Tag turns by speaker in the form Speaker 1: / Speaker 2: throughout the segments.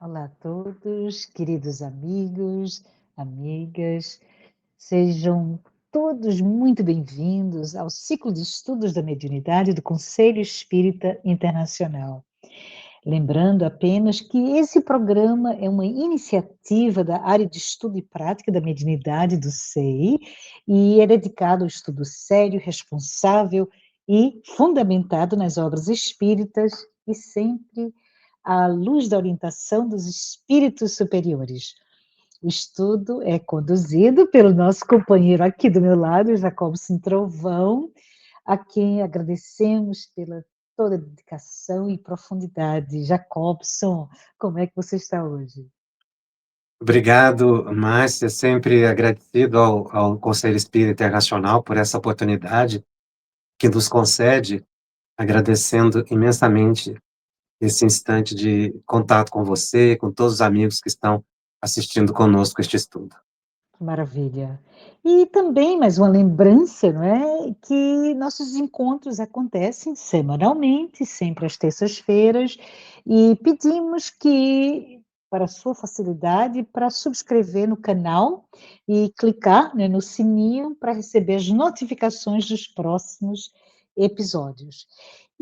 Speaker 1: Olá a todos, queridos amigos, amigas, sejam todos muito bem-vindos ao ciclo de estudos da mediunidade do Conselho Espírita Internacional. Lembrando apenas que esse programa é uma iniciativa da área de estudo e prática da mediunidade do SEI e é dedicado ao estudo sério, responsável e fundamentado nas obras espíritas e sempre à luz da orientação dos espíritos superiores. O estudo é conduzido pelo nosso companheiro aqui do meu lado, Jacobson Trovão, a quem agradecemos pela toda a dedicação e profundidade. Jacobson, como é que você está hoje?
Speaker 2: Obrigado, Márcia, sempre agradecido ao Conselho Espírita Internacional por essa oportunidade que nos concede, agradecendo imensamente esse instante de contato com você, com todos os amigos que estão assistindo conosco este estudo.
Speaker 1: Que maravilha. E também mais uma lembrança, não é, que nossos encontros acontecem semanalmente, sempre às terças-feiras, e pedimos que, para sua facilidade, para subscrever no canal e clicar, né, no sininho para receber as notificações dos próximos episódios.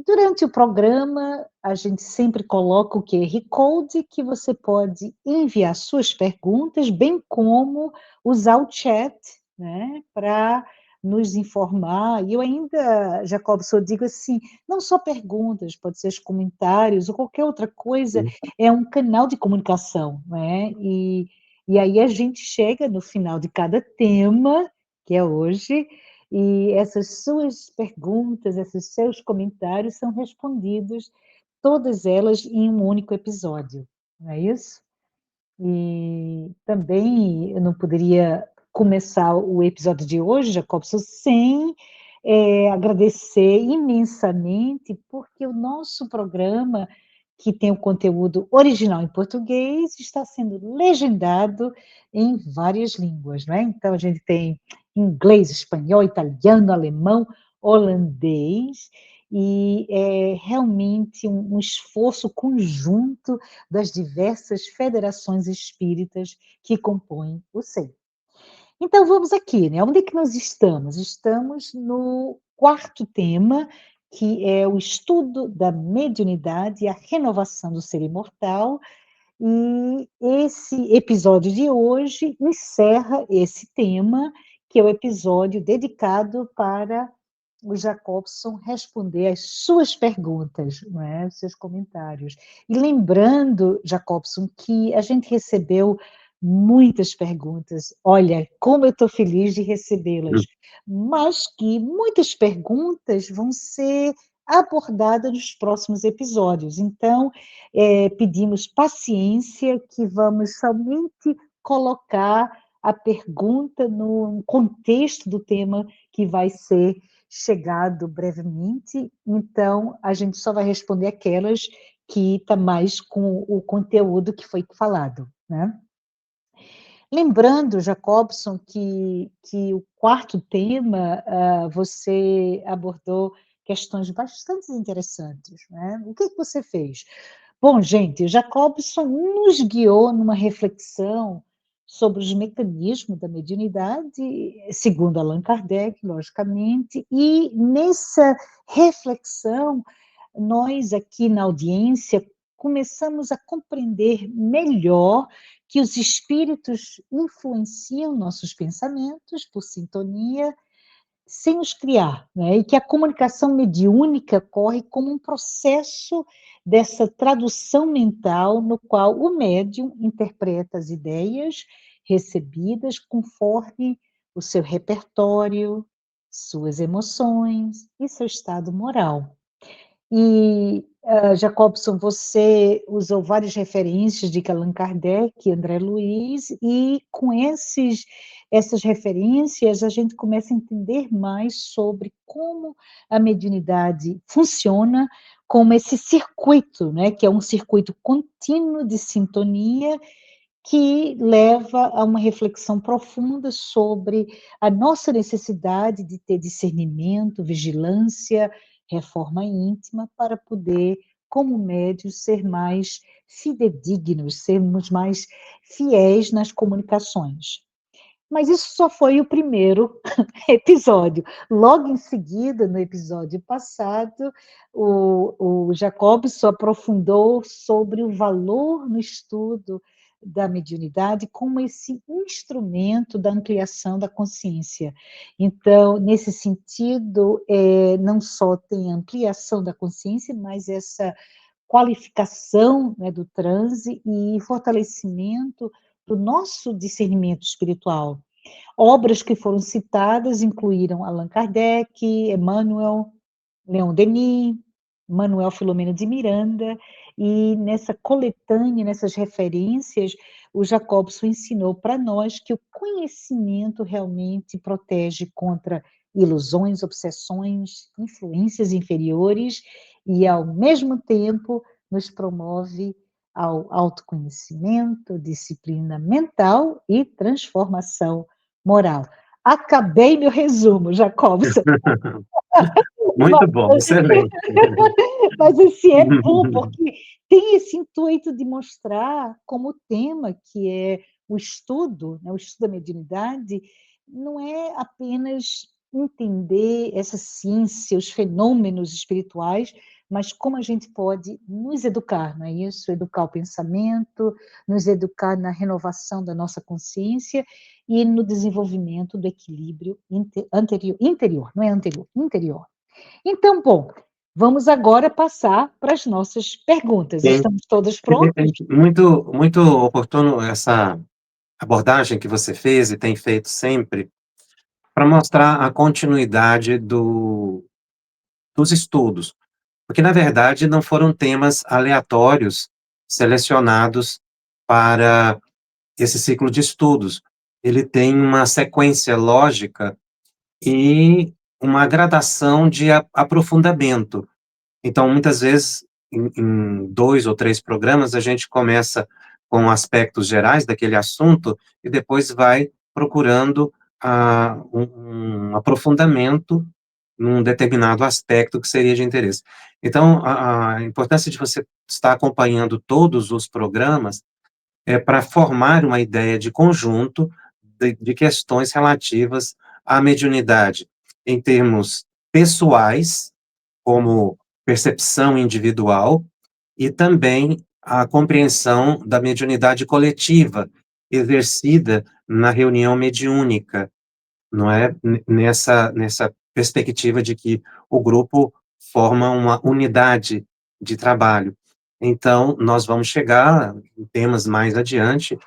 Speaker 1: Durante o programa, a gente sempre coloca o QR Code, que você pode enviar suas perguntas, bem como usar o chat, né, para nos informar. E eu ainda, Jacobson, eu digo assim, não só perguntas, pode ser os comentários ou qualquer outra coisa, é um canal de comunicação, né? E aí a gente chega no final de cada tema, que é hoje, e essas suas perguntas, esses seus comentários são respondidos, todas elas em um único episódio, não é isso? E também eu não poderia começar o episódio de hoje, Jacobson, sem agradecer imensamente, porque o nosso programa, que tem o conteúdo original em português, está sendo legendado em várias línguas, não é? Então, a gente tem inglês, espanhol, italiano, alemão, holandês, e é realmente um esforço conjunto das diversas federações espíritas que compõem o SEI. Então vamos aqui, né? Onde é que nós estamos? Estamos no quarto tema, que é o estudo da mediunidade e a renovação do ser imortal, e esse episódio de hoje encerra esse tema, que é o episódio dedicado para o Jacobson responder às suas perguntas, não é? Os seus comentários. E lembrando, Jacobson, que a gente recebeu muitas perguntas. Olha, como eu estou feliz de recebê-las, mas que muitas perguntas vão ser abordadas nos próximos episódios. Então, pedimos paciência, que vamos somente colocar a pergunta no contexto do tema que vai ser chegado brevemente, então a gente só vai responder aquelas que está mais com o conteúdo que foi falado, né? Lembrando, Jacobson, que o quarto tema, você abordou questões bastante interessantes, né? O que que você fez? Bom, gente, Jacobson nos guiou numa reflexão sobre os mecanismos da mediunidade, segundo Allan Kardec, logicamente, e nessa reflexão, nós aqui na audiência começamos a compreender melhor que os espíritos influenciam nossos pensamentos por sintonia, sem os criar, né? E que a comunicação mediúnica ocorre como um processo dessa tradução mental, no qual o médium interpreta as ideias recebidas conforme o seu repertório, suas emoções e seu estado moral. E, Jacobson, você usou várias referências de Allan Kardec e André Luiz, e com essas referências a gente começa a entender mais sobre como a mediunidade funciona, como esse circuito, né, que é um circuito contínuo de sintonia que leva a uma reflexão profunda sobre a nossa necessidade de ter discernimento, vigilância, reforma íntima, para poder como médios, ser mais fidedignos, sermos mais fiéis nas comunicações. Mas isso só foi o primeiro episódio. Logo em seguida, no episódio passado, o Jacobson aprofundou sobre o valor no estudo da mediunidade como esse instrumento da ampliação da consciência. Então, nesse sentido, não só tem ampliação da consciência, mas essa qualificação, né, do transe e fortalecimento do nosso discernimento espiritual. Obras que foram citadas incluíram Allan Kardec, Emmanuel, Leon Denis, Manuel Filomeno de Miranda, e nessa coletânea, nessas referências, o Jacobson ensinou para nós que o conhecimento realmente protege contra ilusões, obsessões, influências inferiores e, ao mesmo tempo, nos promove ao autoconhecimento, disciplina mental e transformação moral. Acabei meu resumo, Jacobson.
Speaker 2: Muito bom, excelente.
Speaker 1: Mas assim, é bom, porque tem esse intuito de mostrar como o tema, que é o estudo, né, o estudo da mediunidade, não é apenas entender essa ciência, os fenômenos espirituais, mas como a gente pode nos educar, não é isso? Educar o pensamento, nos educar na renovação da nossa consciência e no desenvolvimento do equilíbrio interior, não é anterior, interior. Então, bom, vamos agora passar para as nossas perguntas.
Speaker 2: Sim,
Speaker 1: Estamos todas prontas?
Speaker 2: muito, muito oportuno essa abordagem que você fez e tem feito sempre, para mostrar a continuidade dos estudos, porque, na verdade, não foram temas aleatórios selecionados para esse ciclo de estudos. Ele tem uma sequência lógica e uma gradação de aprofundamento. Então, muitas vezes, em 2 ou 3 programas, a gente começa com aspectos gerais daquele assunto e depois vai procurando, um aprofundamento num determinado aspecto que seria de interesse. Então, a importância de você estar acompanhando todos os programas é para formar uma ideia de conjunto de questões relativas à mediunidade, em termos pessoais, como percepção individual, e também a compreensão da mediunidade coletiva, exercida na reunião mediúnica, não é? Nessa perspectiva de que o grupo forma uma unidade de trabalho. Então, nós vamos chegar em temas mais adiante,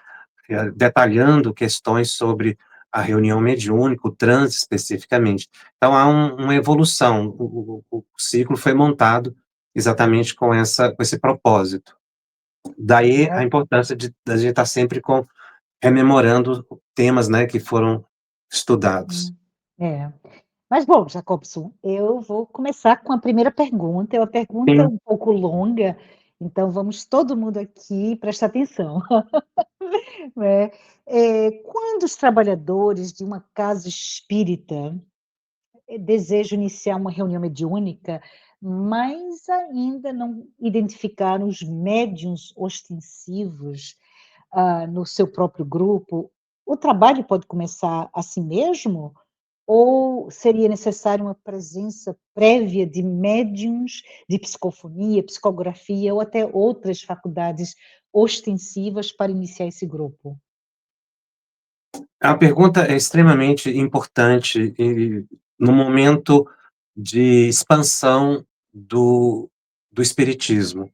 Speaker 2: detalhando questões sobre a reunião mediúnica, o transe especificamente. Então, há uma evolução, o ciclo foi montado exatamente com esse propósito. Daí a importância da gente estar sempre rememorando temas, né, que foram estudados.
Speaker 1: É. Mas bom, Jacobson, eu vou começar com a primeira pergunta. É uma pergunta
Speaker 2: Sim,
Speaker 1: um pouco longa, então vamos todo mundo aqui prestar atenção, né. Quando os trabalhadores de uma casa espírita desejam iniciar uma reunião mediúnica, mas ainda não identificaram os médiuns ostensivos, no seu próprio grupo, o trabalho pode começar assim mesmo? Ou seria necessária uma presença prévia de médiuns de psicofonia, psicografia ou até outras faculdades ostensivas para iniciar esse grupo?
Speaker 2: a pergunta é extremamente importante e no momento de expansão do espiritismo.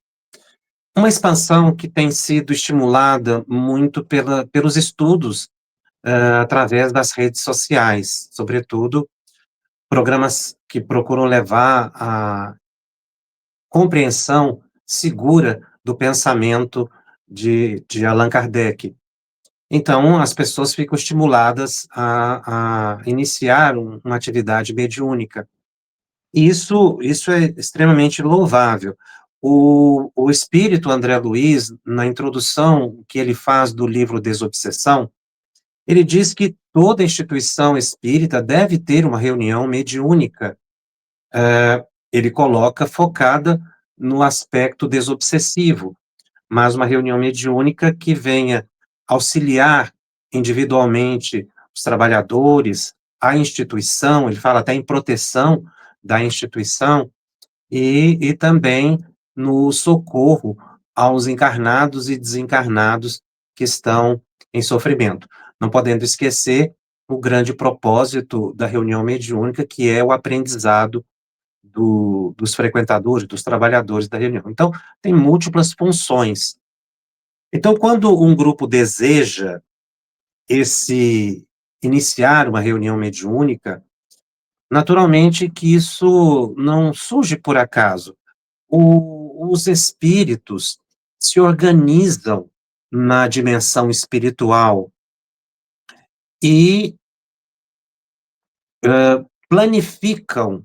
Speaker 2: Uma expansão que tem sido estimulada muito pelos estudos, através das redes sociais, sobretudo programas que procuram levar a compreensão segura do pensamento de Allan Kardec. Então, as pessoas ficam estimuladas a iniciar uma atividade mediúnica. Isso é extremamente louvável. O espírito André Luiz, na introdução que ele faz do livro Desobsessão, ele diz que toda instituição espírita deve ter uma reunião mediúnica. Ele coloca focada no aspecto desobsessivo, mas uma reunião mediúnica que venha auxiliar individualmente os trabalhadores, a instituição, ele fala até em proteção da instituição, e também no socorro aos encarnados e desencarnados que estão em sofrimento. Não podendo esquecer o grande propósito da reunião mediúnica, que é o aprendizado dos frequentadores, dos trabalhadores da reunião. Então, tem múltiplas funções. Então, quando um grupo deseja esse iniciar uma reunião mediúnica, naturalmente que isso não surge por acaso. Os espíritos se organizam na dimensão espiritual e planificam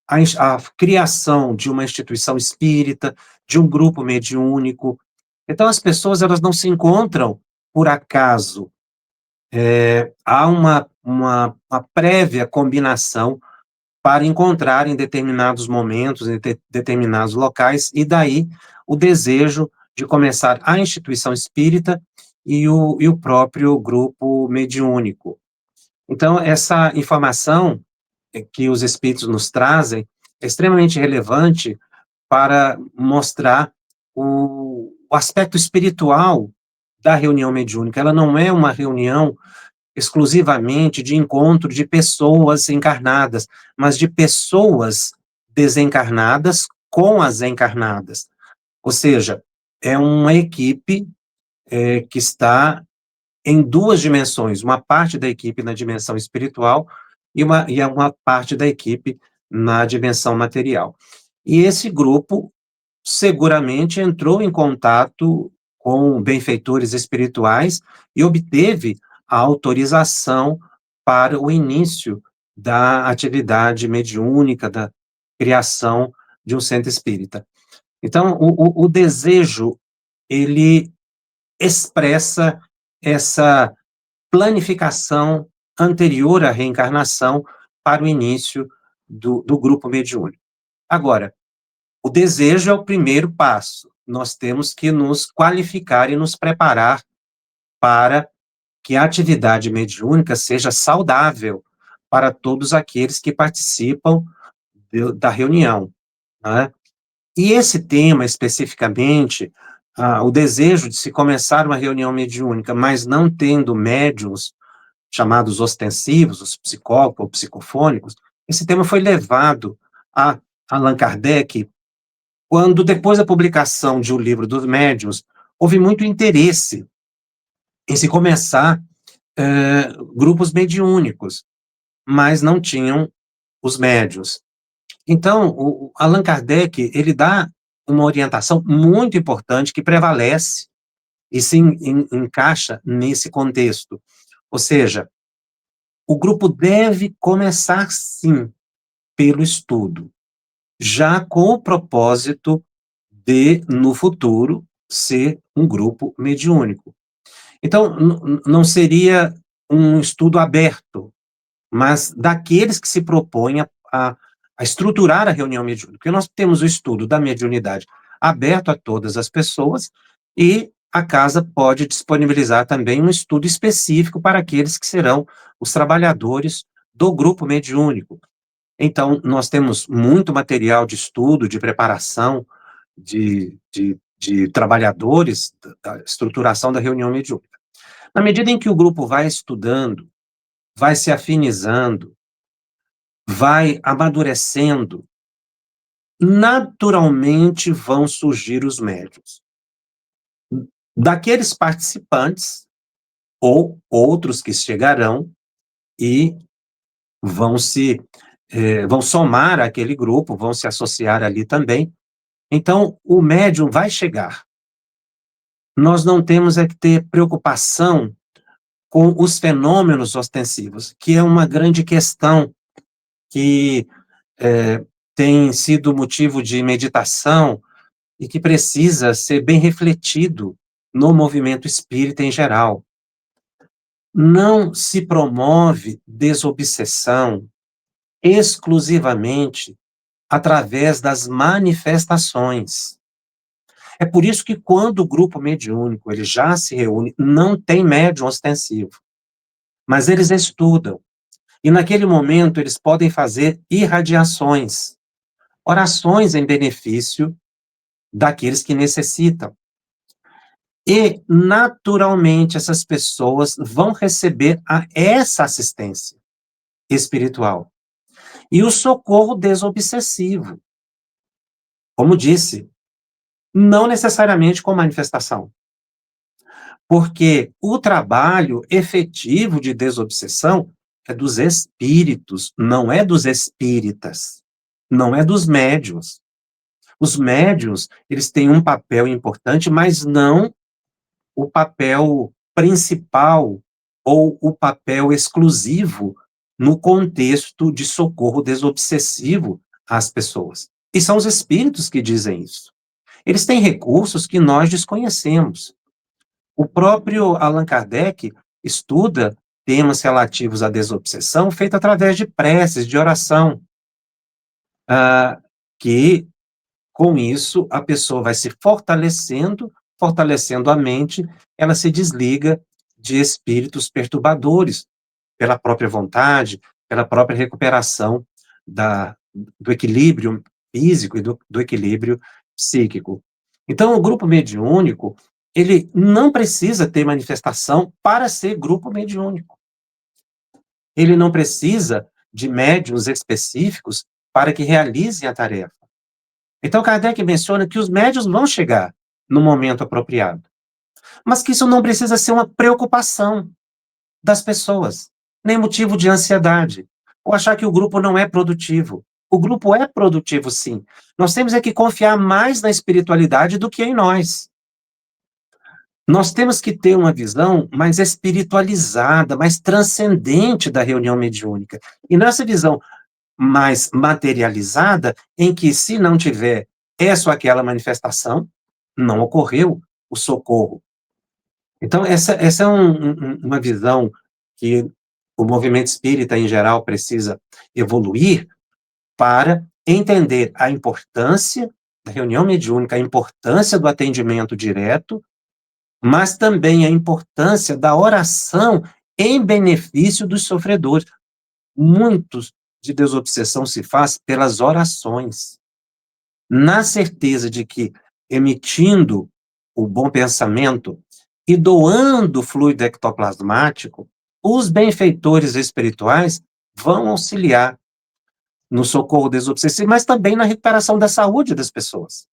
Speaker 2: a criação de uma instituição espírita, de um grupo mediúnico. Então, as pessoas elas não se encontram por acaso. Há uma prévia combinação para encontrar em determinados momentos, em determinados locais, e daí o desejo de começar a instituição espírita e o próprio grupo mediúnico. Então, essa informação que os espíritos nos trazem é extremamente relevante para mostrar o aspecto espiritual da reunião mediúnica. Ela não é uma reunião exclusivamente de encontro de pessoas encarnadas, mas de pessoas desencarnadas com as encarnadas. Ou seja, é uma equipe que está em duas dimensões, uma parte da equipe na dimensão espiritual e uma parte da equipe na dimensão material. E esse grupo seguramente entrou em contato com benfeitores espirituais e obteve a autorização para o início da atividade mediúnica, da criação de um centro espírita. Então, o desejo, ele expressa essa planificação anterior à reencarnação para o início do grupo mediúnico. Agora, o desejo é o primeiro passo. Nós temos que nos qualificar e nos preparar para que a atividade mediúnica seja saudável para todos aqueles que participam da reunião, né? E esse tema, especificamente, o desejo de se começar uma reunião mediúnica, mas não tendo médiuns chamados ostensivos, os psicólogos ou psicofônicos, esse tema foi levado a Allan Kardec quando, depois da publicação de O Livro dos Médiuns, houve muito interesse em se começar grupos mediúnicos, mas não tinham os médiuns. Então, o Allan Kardec, ele dá uma orientação muito importante que prevalece e se encaixa nesse contexto. Ou seja, o grupo deve começar, sim, pelo estudo, já com o propósito de, no futuro, ser um grupo mediúnico. Então, não seria um estudo aberto, mas daqueles que se propõem a estruturar a reunião mediúnica. Porque nós temos o estudo da mediunidade aberto a todas as pessoas e a casa pode disponibilizar também um estudo específico para aqueles que serão os trabalhadores do grupo mediúnico. Então, nós temos muito material de estudo, de preparação, de trabalhadores, da estruturação da reunião mediúnica. Na medida em que o grupo vai estudando, vai se afinizando, vai amadurecendo, naturalmente vão surgir os médiuns. Daqueles participantes, ou outros que chegarão e vão vão somar aquele grupo, vão se associar ali também. Então, o médium vai chegar. Nós não temos é que ter preocupação com os fenômenos ostensivos, que é uma grande questão que tem sido motivo de meditação e que precisa ser bem refletido no movimento espírita em geral. Não se promove desobsessão exclusivamente através das manifestações. É por isso que quando o grupo mediúnico ele já se reúne, não tem médium ostensivo, mas eles estudam. E naquele momento eles podem fazer irradiações, orações em benefício daqueles que necessitam. E, naturalmente, essas pessoas vão receber essa assistência espiritual. E o socorro desobsessivo. Como disse, não necessariamente com manifestação. Porque o trabalho efetivo de desobsessão é dos espíritos, não é dos espíritas, não é dos médiuns. Os médiuns, eles têm um papel importante, mas não o papel principal ou o papel exclusivo no contexto de socorro desobsessivo às pessoas. E são os espíritos que dizem isso. Eles têm recursos que nós desconhecemos. O próprio Allan Kardec estuda temas relativos à desobsessão feito através de preces, de oração, que com isso a pessoa vai se fortalecendo, fortalecendo a mente, ela se desliga de espíritos perturbadores pela própria vontade, pela própria recuperação do equilíbrio físico e do equilíbrio psíquico. Então, o grupo mediúnico, ele não precisa ter manifestação para ser grupo mediúnico. Ele não precisa de médiuns específicos para que realizem a tarefa. Então, Kardec menciona que os médiuns vão chegar no momento apropriado, mas que isso não precisa ser uma preocupação das pessoas, nem motivo de ansiedade, ou achar que o grupo não é produtivo. O grupo é produtivo, sim. Nós temos é que confiar mais na espiritualidade do que em nós. Nós temos que ter uma visão mais espiritualizada, mais transcendente da reunião mediúnica. E nessa visão mais materializada, em que se não tiver essa ou aquela manifestação, não ocorreu o socorro. Então, essa é uma visão que o movimento espírita, em geral, precisa evoluir para entender a importância da reunião mediúnica, a importância do atendimento direto, mas também a importância da oração em benefício dos sofredores. Muitos de desobsessão se faz pelas orações, na certeza de que, emitindo o bom pensamento e doando fluido ectoplasmático, os benfeitores espirituais vão auxiliar no socorro desobsessivo, mas também na recuperação da saúde das pessoas,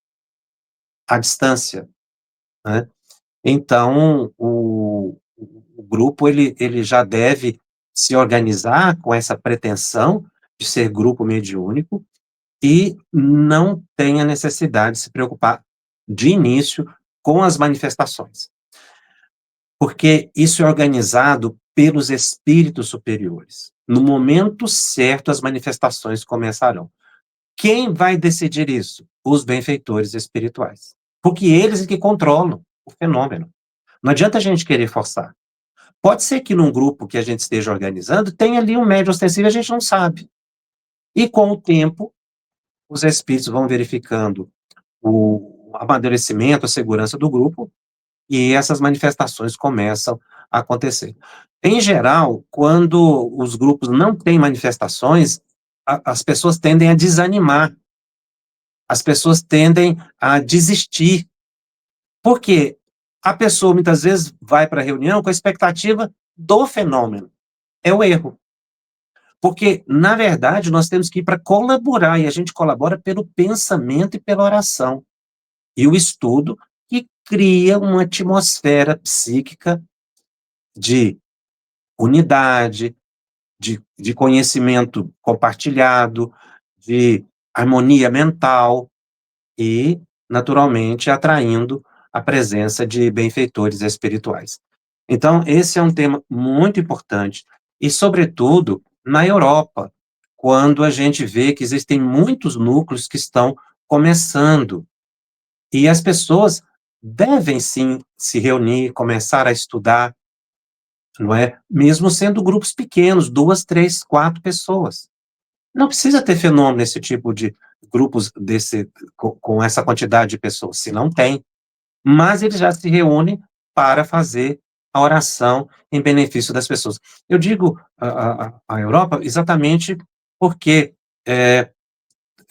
Speaker 2: à distância, né? Então, o grupo ele já deve se organizar com essa pretensão de ser grupo mediúnico e não tem a necessidade de se preocupar de início com as manifestações, porque isso é organizado pelos espíritos superiores. No momento certo, as manifestações começarão. Quem vai decidir isso? Os benfeitores espirituais, porque eles é que controlam o fenômeno. Não adianta a gente querer forçar. Pode ser que num grupo que a gente esteja organizando, tenha ali um médium ostensivo, a gente não sabe. E com o tempo, os espíritos vão verificando o amadurecimento, a segurança do grupo, e essas manifestações começam a acontecer. Em geral, quando os grupos não têm manifestações, as pessoas tendem a desanimar, as pessoas tendem a desistir, porque a pessoa muitas vezes vai para a reunião com a expectativa do fenômeno. É o erro. Porque, na verdade, nós temos que ir para colaborar, e a gente colabora pelo pensamento e pela oração. E o estudo que cria uma atmosfera psíquica de unidade, de conhecimento compartilhado, de harmonia mental e, naturalmente, atraindo a presença de benfeitores espirituais. Então, esse é um tema muito importante, e, sobretudo, na Europa, quando a gente vê que existem muitos núcleos que estão começando, e as pessoas devem, sim, se reunir, começar a estudar, não é? Mesmo sendo grupos pequenos, 2, 3, 4 pessoas. Não precisa ter fenômeno, esse tipo de grupos com essa quantidade de pessoas, se não tem, mas eles já se reúnem para fazer a oração em benefício das pessoas. Eu digo a Europa exatamente porque, eh,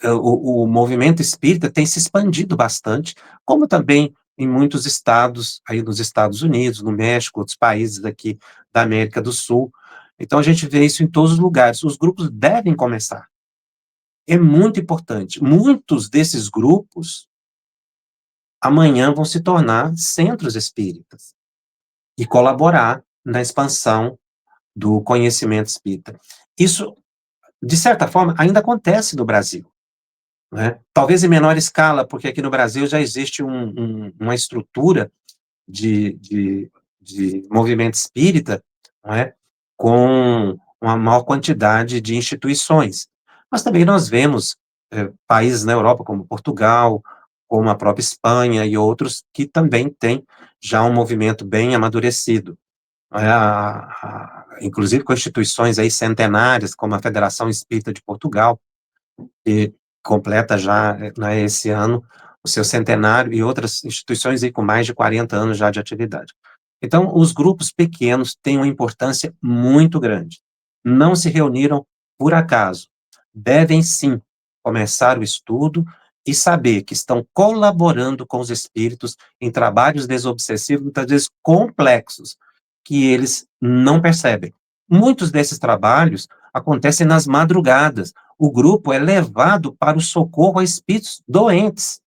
Speaker 2: o movimento espírita tem se expandido bastante, como também em muitos estados, aí nos Estados Unidos, no México, outros países aqui da América do Sul. Então a gente vê isso em todos os lugares. Os grupos devem começar. É muito importante. Muitos desses grupos amanhã vão se tornar centros espíritas e colaborar na expansão do conhecimento espírita. Isso, de certa forma, ainda acontece no Brasil, né? Talvez em menor escala, porque aqui no Brasil já existe uma estrutura de, de, de movimento espírita, não é? Com uma maior quantidade de instituições. Mas também nós vemos países na Europa, como Portugal, como a própria Espanha e outros, que também têm já um movimento bem amadurecido. Inclusive com instituições aí centenárias, como a Federação Espírita de Portugal, que completa já, né, esse ano, o seu centenário, e outras instituições aí com mais de 40 anos já de atividade. Então, os grupos pequenos têm uma importância muito grande. Não se reuniram por acaso. Devem, sim, começar o estudo e saber que estão colaborando com os espíritos em trabalhos desobsessivos, muitas vezes complexos, que eles não percebem. Muitos desses trabalhos acontecem nas madrugadas. O grupo é levado para o socorro a espíritos doentes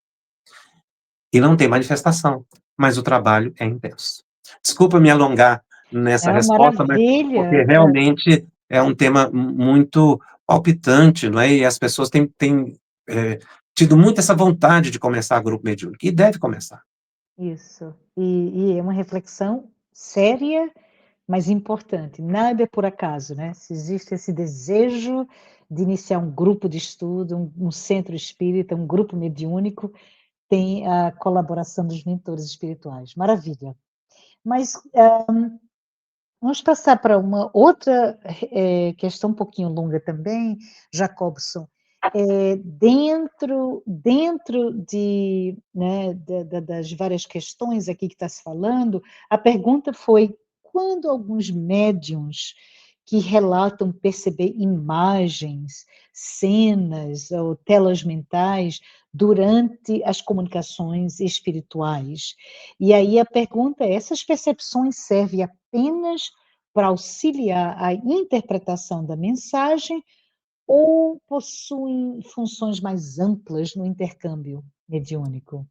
Speaker 2: e não tem manifestação, mas o trabalho é intenso. Desculpa me alongar nessa
Speaker 1: É
Speaker 2: resposta, mas porque
Speaker 1: maravilha.
Speaker 2: realmente é um tema muito palpitante, não é? E as pessoas têm tido muito essa vontade de começar grupo mediúnico, e deve começar.
Speaker 1: Isso. E é uma reflexão séria, mas importante. Nada é por acaso, né? Se existe esse desejo de iniciar um grupo de estudo, um centro espírita, um grupo mediúnico, tem a colaboração dos mentores espirituais. Maravilha. Mas vamos passar para uma outra questão um pouquinho longa também, Jacobson. Dentro de, né, das várias questões aqui que está se falando, a pergunta foi: quando alguns médiums que relatam perceber imagens, cenas ou telas mentais durante as comunicações espirituais? E aí a pergunta é: essas percepções servem apenas para auxiliar a interpretação da mensagem ou possuem funções mais amplas no intercâmbio mediúnico?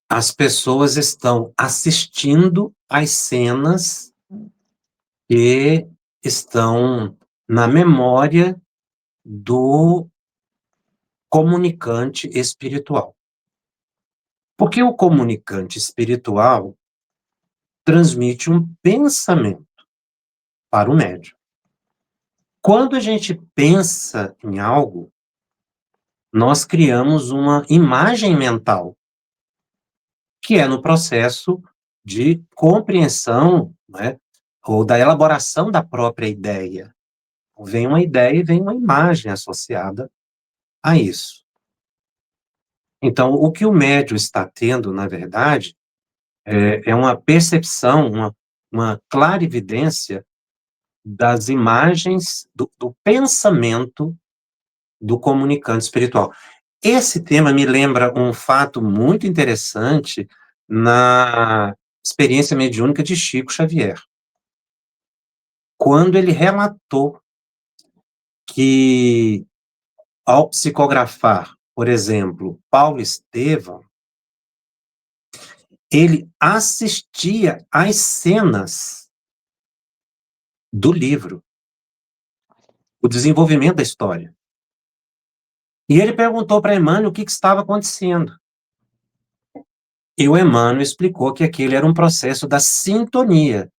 Speaker 2: As pessoas estão assistindo às cenas que estão na memória do comunicante espiritual. Porque o comunicante espiritual transmite um pensamento para o médium. Quando a gente pensa em algo, nós criamos uma imagem mental, que é no processo de compreensão, né, ou da elaboração da própria ideia. Vem uma ideia e vem uma imagem associada a isso. Então, o que o médium está tendo, na verdade, é uma percepção, uma clarividência das imagens, do pensamento do comunicante espiritual. Esse tema me lembra um fato muito interessante na experiência mediúnica de Chico Xavier, quando ele relatou que, ao psicografar, por exemplo, Paulo Estevão, ele assistia às cenas do livro, o desenvolvimento da história. E ele perguntou para Emmanuel o que estava acontecendo. E o Emmanuel explicou que aquele era um processo da sintonia,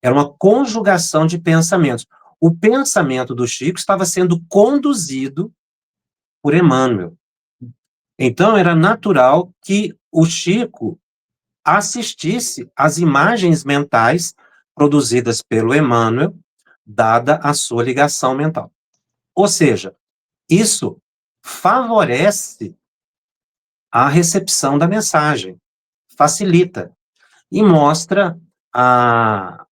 Speaker 2: era uma conjugação de pensamentos. O pensamento do Chico estava sendo conduzido por Emmanuel. Então, era natural que o Chico assistisse às imagens mentais produzidas pelo Emmanuel, dada a sua ligação mental. Ou seja, isso favorece a recepção da mensagem, facilita e mostra a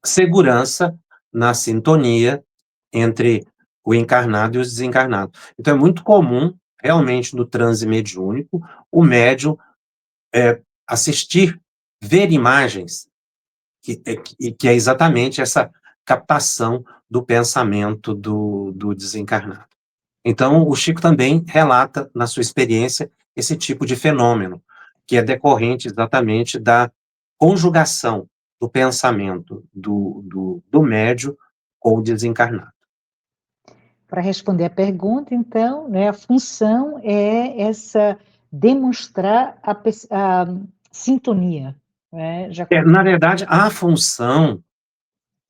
Speaker 2: segurança na sintonia entre o encarnado e o desencarnado. Então é muito comum, realmente, no transe mediúnico, o médium assistir, ver imagens, que é exatamente essa captação do pensamento do desencarnado. Então, o Chico também relata, na sua experiência, esse tipo de fenômeno, que é decorrente exatamente da conjugação do pensamento do médium com o desencarnado.
Speaker 1: Para responder a pergunta, então, né, a função é essa demonstrar a sintonia, né, Jacob?
Speaker 2: Na verdade, a função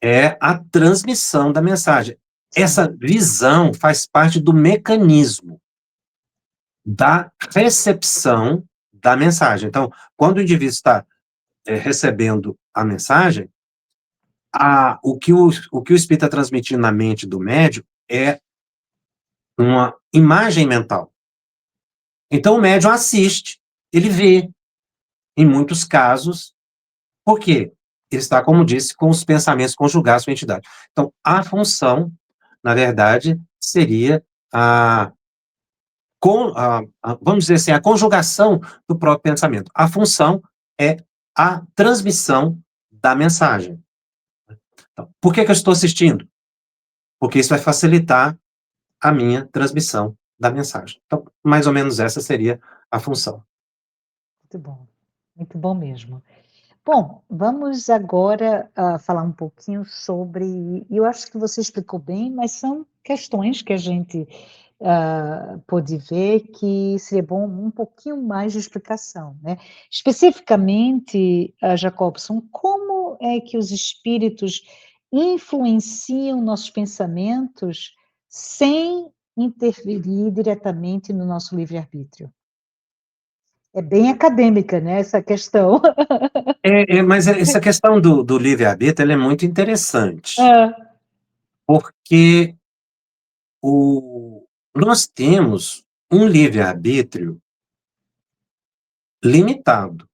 Speaker 2: é a transmissão da mensagem.
Speaker 1: Sim.
Speaker 2: Essa visão faz parte do mecanismo da recepção da mensagem. Então, quando o indivíduo está recebendo a mensagem, o que o espírito está transmitindo na mente do médium é uma imagem mental. Então, o médium assiste, ele vê, em muitos casos, por quê? Ele está, como disse, com os pensamentos conjugados com a entidade. Então, a função, na verdade, seria vamos dizer assim, a conjugação do próprio pensamento. A função é a transmissão da mensagem. Então, por que eu estou assistindo? Porque isso vai facilitar a minha transmissão da mensagem. Então, mais ou menos essa seria a função.
Speaker 1: Muito bom mesmo. Bom, vamos agora falar um pouquinho sobre. Eu acho que você explicou bem, mas são questões que a gente pôde ver que seria bom um pouquinho mais de explicação, né? Especificamente, Jacobson, como é que os espíritos influenciam nossos pensamentos sem interferir diretamente no nosso livre-arbítrio? É bem acadêmica, né, essa questão.
Speaker 2: Mas essa questão do livre-arbítrio, ela é muito interessante,
Speaker 1: Ah,
Speaker 2: porque nós temos um livre-arbítrio limitado.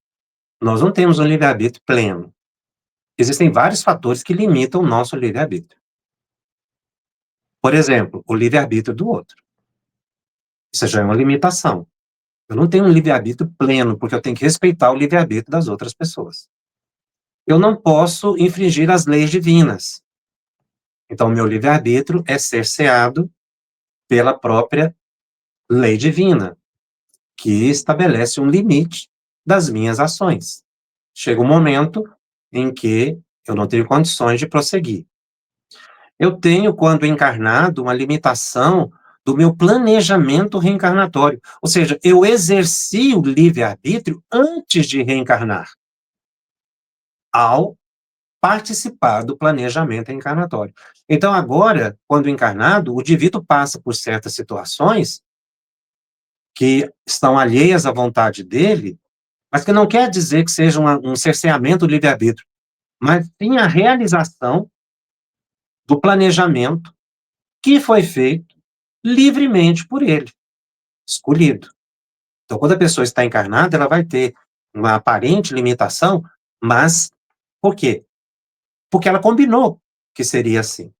Speaker 2: Nós não temos um livre-arbítrio pleno. Existem vários fatores que limitam o nosso livre-arbítrio. Por exemplo, o livre-arbítrio do outro. Isso já é uma limitação. Eu não tenho um livre-arbítrio pleno, porque eu tenho que respeitar o livre-arbítrio das outras pessoas. Eu não posso infringir as leis divinas. Então, meu livre-arbítrio é cerceado pela própria lei divina, que estabelece um limite das minhas ações. Chega um momento em que eu não tenho condições de prosseguir. Eu tenho, quando encarnado, uma limitação do meu planejamento reencarnatório. Ou seja, eu exerci o livre-arbítrio antes de reencarnar, ao participar do planejamento reencarnatório. Então, agora, quando encarnado, o indivíduo passa por certas situações que estão alheias à vontade dele, mas que não quer dizer que seja um cerceamento do livre-arbítrio, mas sim a realização do planejamento que foi feito livremente por ele, escolhido. Então, quando a pessoa está encarnada, ela vai ter uma aparente limitação, mas por quê? Porque ela combinou que seria assim.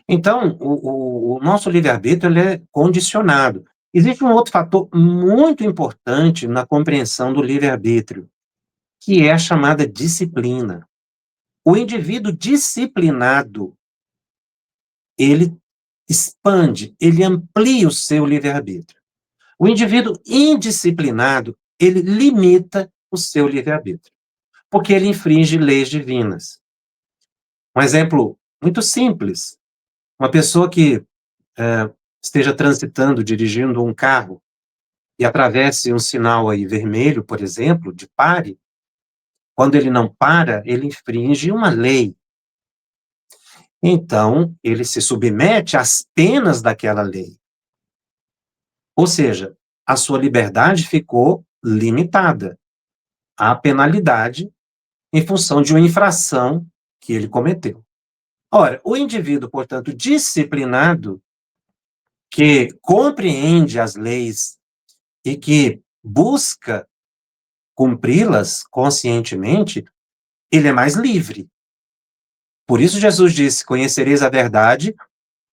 Speaker 2: Então, o nosso livre-arbítrio ele é condicionado. Existe um outro fator muito importante na compreensão do livre-arbítrio, que é a chamada disciplina. O indivíduo disciplinado, ele expande, ele amplia o seu livre-arbítrio. O indivíduo indisciplinado, ele limita o seu livre-arbítrio, porque ele infringe leis divinas. Um exemplo muito simples, uma pessoa que esteja transitando, dirigindo um carro, e atravesse um sinal aí vermelho, por exemplo, de pare, quando ele não para, ele infringe uma lei. Então, ele se submete às penas daquela lei. Ou seja, a sua liberdade ficou limitada à penalidade em função de uma infração que ele cometeu. Ora, o indivíduo, portanto, disciplinado, que compreende as leis e que busca cumpri-las conscientemente, ele é mais livre. Por isso Jesus disse: conhecereis a verdade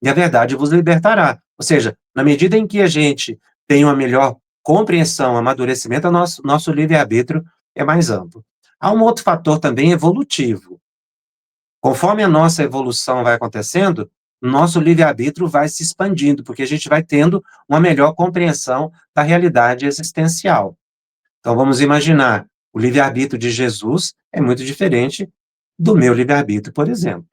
Speaker 2: e a verdade vos libertará. Ou seja, na medida em que a gente tem uma melhor compreensão, amadurecimento, nosso livre-arbítrio é mais amplo. Há um outro fator também evolutivo. Conforme a nossa evolução vai acontecendo, nosso livre-arbítrio vai se expandindo, porque a gente vai tendo uma melhor compreensão da realidade existencial. Então, vamos imaginar, o livre-arbítrio de Jesus é muito diferente do meu livre-arbítrio, por exemplo,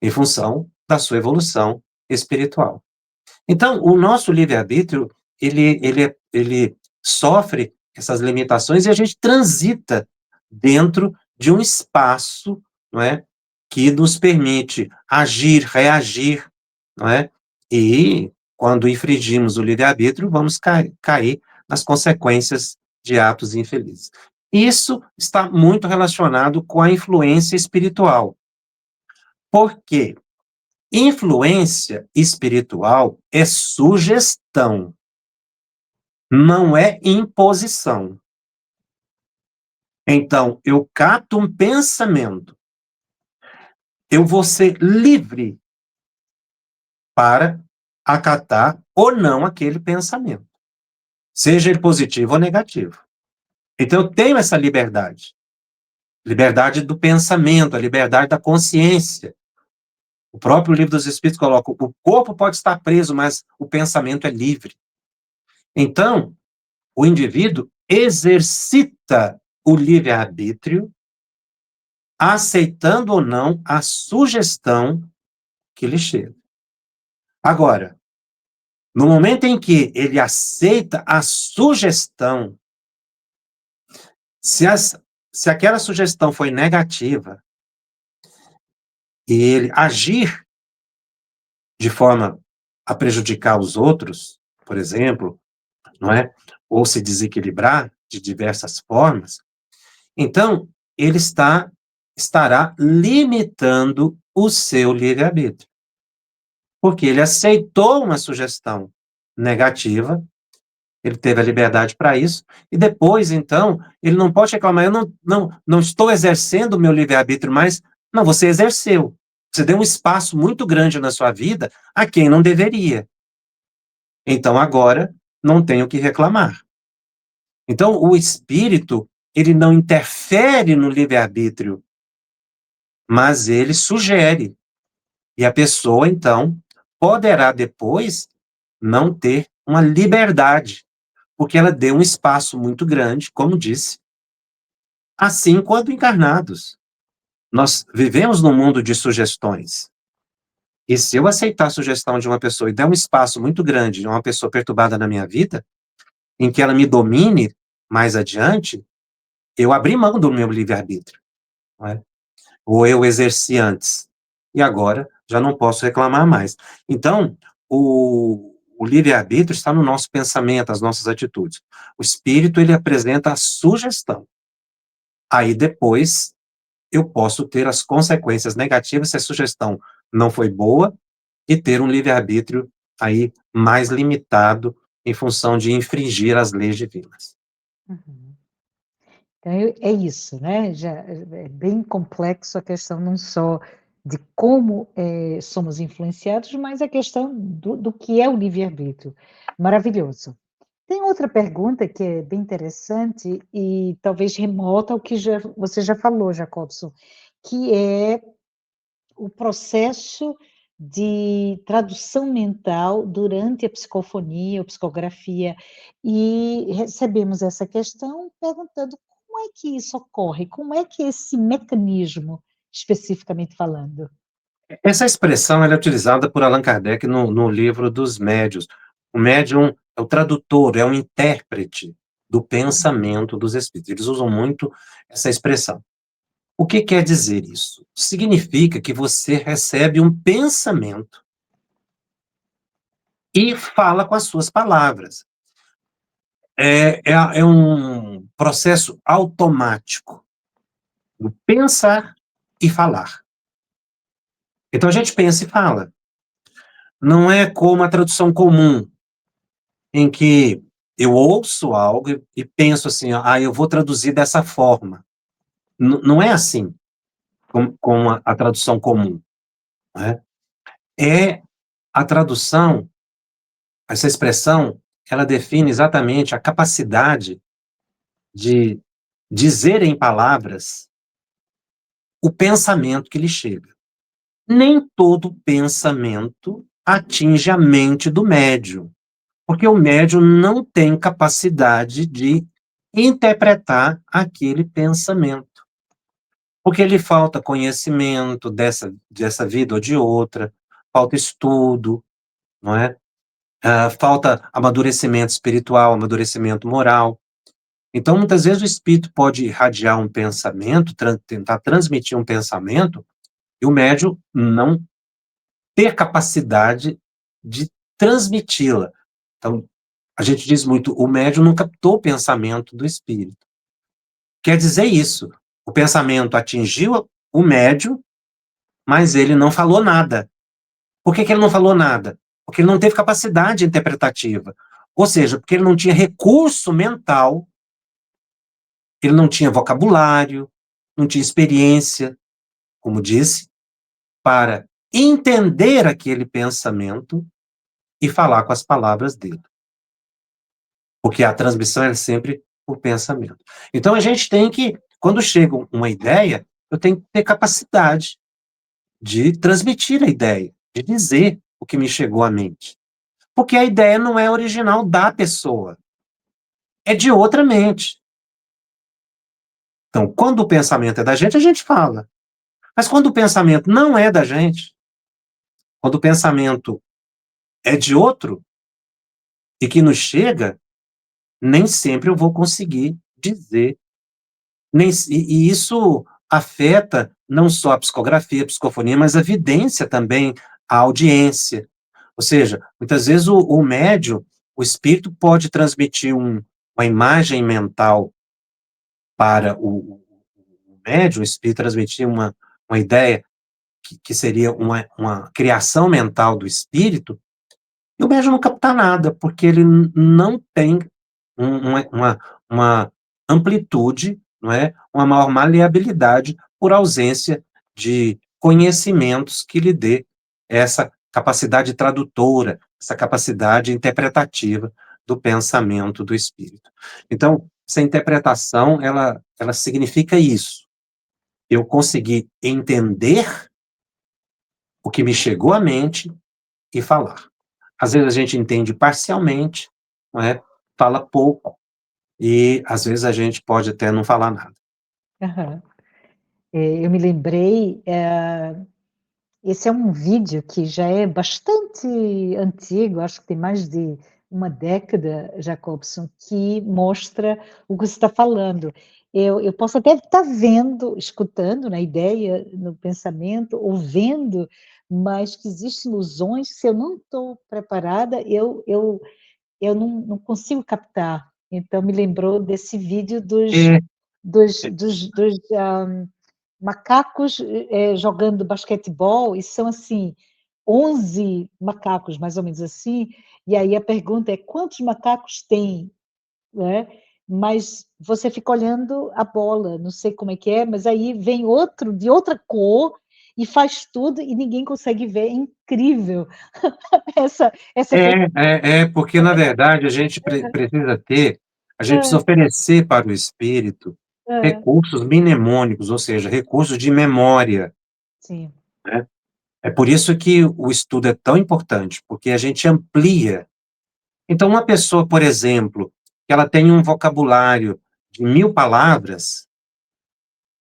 Speaker 2: em função da sua evolução espiritual. Então, o nosso livre-arbítrio, ele sofre essas limitações e a gente transita dentro de um espaço, não é, que nos permite agir, reagir, não é? E, quando infringimos o livre-arbítrio, vamos cair nas consequências de atos infelizes. Isso está muito relacionado com a influência espiritual. Por quê? Influência espiritual é sugestão, não é imposição. Então, eu capto um pensamento, eu vou ser livre para acatar ou não aquele pensamento, seja ele positivo ou negativo. Então, eu tenho essa liberdade. Liberdade do pensamento, a liberdade da consciência. O próprio Livro dos Espíritos coloca: o corpo pode estar preso, mas o pensamento é livre. Então, o indivíduo exercita o livre-arbítrio, aceitando ou não a sugestão que lhe chega. Agora, no momento em que ele aceita a sugestão, se aquela sugestão foi negativa, e ele agir de forma a prejudicar os outros, por exemplo, não é? Ou se desequilibrar de diversas formas, então ele estará limitando o seu livre-arbítrio. Porque ele aceitou uma sugestão negativa, ele teve a liberdade para isso, e depois, então, ele não pode reclamar: eu não estou exercendo o meu livre-arbítrio mais. Não, você exerceu. Você deu um espaço muito grande na sua vida a quem não deveria. Então, agora, não tenho o que reclamar. Então, o espírito, ele não interfere no livre-arbítrio, mas ele sugere. E a pessoa, então, poderá depois não ter uma liberdade, porque ela deu um espaço muito grande, como disse, assim quanto encarnados. Nós vivemos num mundo de sugestões. E se eu aceitar a sugestão de uma pessoa e der um espaço muito grande a uma pessoa perturbada na minha vida, em que ela me domine mais adiante, eu abri mão do meu livre-arbítrio, não é? Ou eu exerci antes. E agora já não posso reclamar mais. Então, o livre-arbítrio está no nosso pensamento, as nossas atitudes. O espírito, ele apresenta a sugestão. Aí depois eu posso ter as consequências negativas se a sugestão não foi boa e ter um livre-arbítrio aí mais limitado em função de infringir as leis divinas.
Speaker 1: Uhum. Então, é isso, né? Já é bem complexo a questão não só de como somos influenciados, mas a questão do que é o livre-arbítrio. Maravilhoso. Tem outra pergunta que é bem interessante e talvez remota ao que você já falou, Jacobson, que é o processo de tradução mental durante a psicofonia ou psicografia, e recebemos essa questão perguntando como é que isso ocorre, como é que é esse mecanismo, especificamente falando?
Speaker 2: Essa expressão ela é utilizada por Allan Kardec no livro dos médiuns. O médium é o tradutor, é o intérprete do pensamento dos espíritos. Eles usam muito essa expressão. O que quer dizer isso? Significa que você recebe um pensamento e fala com as suas palavras. É um processo automático do pensar e falar. Então a gente pensa e fala. não é como a tradução comum, em que eu ouço algo e penso assim: "Ah, eu vou traduzir dessa forma". Não é assim com a tradução comum, né. É a tradução, essa expressão, ela define exatamente a capacidade de dizer em palavras o pensamento que lhe chega. Nem todo pensamento atinge a mente do médium, porque o médium não tem capacidade de interpretar aquele pensamento, porque lhe falta conhecimento dessa vida ou de outra, falta estudo, não é? Falta amadurecimento espiritual, amadurecimento moral. Então, muitas vezes, o espírito pode irradiar um pensamento, tentar transmitir um pensamento, e o médium não ter capacidade de transmiti-la. Então, a gente diz muito, o médium não captou o pensamento do espírito. Quer dizer isso, o pensamento atingiu o médium, mas ele não falou nada. Por que que ele não falou nada? Porque ele não teve capacidade interpretativa. Ou seja, porque ele não tinha recurso mental, ele não tinha vocabulário, não tinha experiência, como disse, para entender aquele pensamento e falar com as palavras dele. Porque a transmissão é sempre por pensamento. Então a gente tem que, quando chega uma ideia, eu tenho que ter capacidade de transmitir a ideia, de dizer o que me chegou à mente. Porque a ideia não é original da pessoa, é de outra mente. Então, quando o pensamento é da gente, a gente fala. Mas quando o pensamento não é da gente, quando o pensamento é de outro e que nos chega, nem sempre eu vou conseguir dizer. E isso afeta não só a psicografia, a psicofonia, mas a vidência também, a audiência. Ou seja, muitas vezes o médium, o espírito pode transmitir uma imagem mental para o médium, o espírito transmitir uma ideia que seria uma criação mental do espírito, e o médium não capta nada, porque ele não tem uma amplitude, não é? Uma maior maleabilidade por ausência de conhecimentos que lhe dê essa capacidade tradutora, essa capacidade interpretativa do pensamento do espírito. Então, essa interpretação, ela significa isso. Eu consegui entender o que me chegou à mente e falar. Às vezes a gente entende parcialmente, não é? Fala pouco, e às vezes a gente pode até não falar nada.
Speaker 1: Aham. Eu me lembrei, esse é um vídeo que já é bastante antigo, acho que tem mais de uma década, Jacobson, que mostra o que você está falando. Eu posso até estar vendo, escutando na ideia, no pensamento, ou vendo, mas que existem ilusões, se eu não estou preparada, eu não consigo captar. Então me lembrou desse vídeo
Speaker 2: É,
Speaker 1: dos macacos, jogando basquetebol, e são, assim, 11 macacos, mais ou menos assim, e aí a pergunta é: "Quantos macacos tem?", né, mas você fica olhando a bola, não sei como é que é, mas aí vem outro de outra cor e faz tudo e ninguém consegue ver, é incrível essa questão.
Speaker 2: porque na verdade a gente precisa ter, a gente precisa
Speaker 1: Hã,
Speaker 2: oferecer para o espírito
Speaker 1: hã.
Speaker 2: recursos mnemônicos, ou seja, recursos de memória,
Speaker 1: Sim.
Speaker 2: né. É por isso que o estudo é tão importante, porque a gente amplia. Então uma pessoa, por exemplo, que ela tem um vocabulário de 1000 palavras,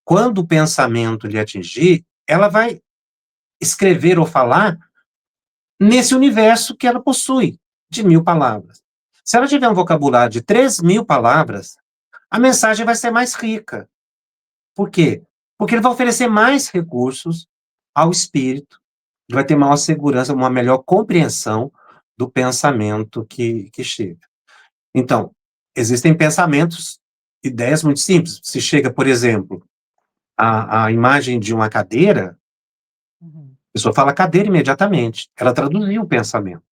Speaker 2: quando o pensamento lhe atingir, ela vai escrever ou falar nesse universo que ela possui, de 1000 palavras. Se ela tiver um vocabulário de 3000 palavras, a mensagem vai ser mais rica. Por quê? Porque ele vai oferecer mais recursos ao espírito, ele vai ter maior segurança, uma melhor compreensão do pensamento que chega. Então, existem pensamentos, ideias muito simples. Se chega, por exemplo, a imagem de uma cadeira,
Speaker 1: Uhum.
Speaker 2: A pessoa fala cadeira imediatamente. Ela traduziu o pensamento.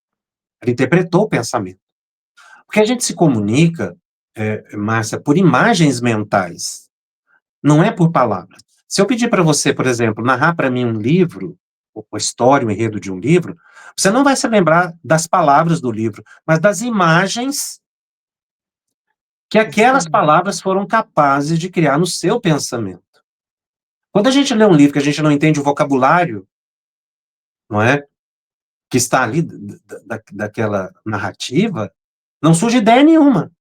Speaker 2: Ela interpretou o pensamento. Porque a gente se comunica, Márcia, por imagens mentais, não é por palavras. Se eu pedir para você, por exemplo, narrar para mim um livro, ou a história, o enredo de um livro, você não vai se lembrar das palavras do livro, mas das imagens que aquelas
Speaker 1: Exatamente.
Speaker 2: palavras foram capazes de criar no seu pensamento. Quando a gente lê um livro que a gente não entende o vocabulário, não é? Que está ali daquela narrativa, não surge ideia nenhuma.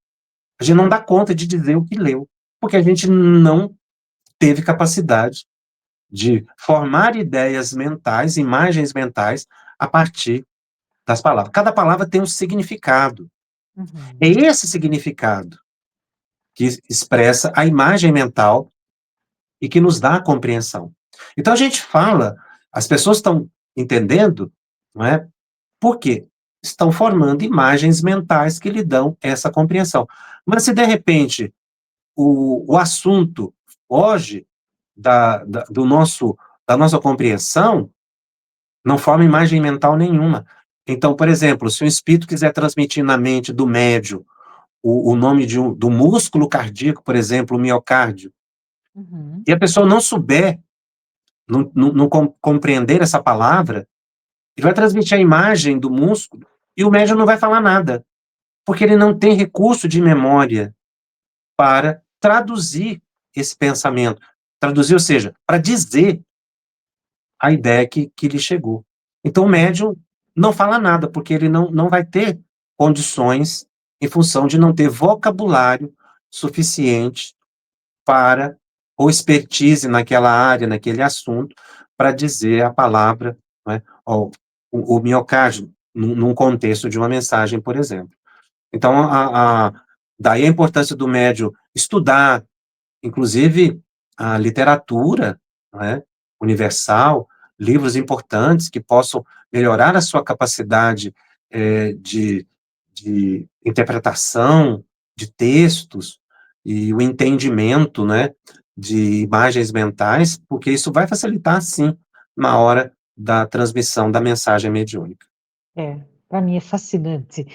Speaker 2: A gente não dá conta de dizer o que leu, porque a gente não teve capacidade de formar ideias mentais, imagens mentais, a partir das palavras. Cada palavra tem um significado. É
Speaker 1: Uhum.
Speaker 2: esse significado que expressa a imagem mental e que nos dá a compreensão. Então a gente fala, as pessoas estão entendendo, não é? Por quê? Estão formando imagens mentais que lhe dão essa compreensão. Mas se de repente o assunto foge do nosso, da nossa compreensão, não forma imagem mental nenhuma. Então, por exemplo, se o espírito quiser transmitir na mente do médium o nome do músculo cardíaco, por exemplo, o miocárdio,
Speaker 1: Uhum.
Speaker 2: e a pessoa não souber, não compreender essa palavra, ele vai transmitir a imagem do músculo e o médium não vai falar nada, porque ele não tem recurso de memória para traduzir esse pensamento. Traduzir, ou seja, para dizer a ideia que lhe chegou. Então, o médium não fala nada, porque ele não vai ter condições, em função de não ter vocabulário suficiente para, ou expertise naquela área, naquele assunto, para dizer a palavra, não é? O miocárdio, num contexto de uma mensagem, por exemplo. Então, daí a importância do médium estudar, inclusive a literatura, não é, universal, livros importantes que possam melhorar a sua capacidade de interpretação de textos e o entendimento, né, de imagens mentais, porque isso vai facilitar, sim, na hora da transmissão da mensagem mediúnica.
Speaker 1: É, para mim é fascinante